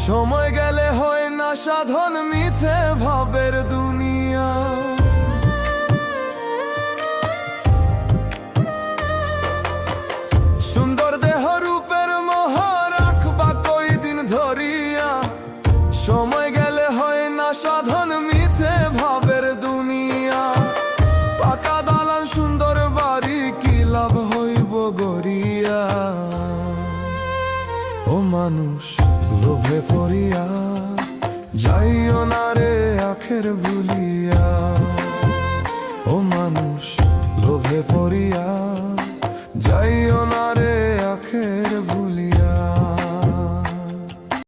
সময় গেলে হয় না সাধন, মিছে ভাবের দুনিয়া। সুন্দর দেহ রূপের মোহ রাখবা কয়দিন ধরিয়া, সময় গেলে হয় না সাধন, মিছে ভাবের দুনিয়া। পাকা দালান সুন্দর বাড়ি, কি লাভ হইব গড়িয়া। ও মানুষ লোভে পড়িয়া যাইও না রে আখের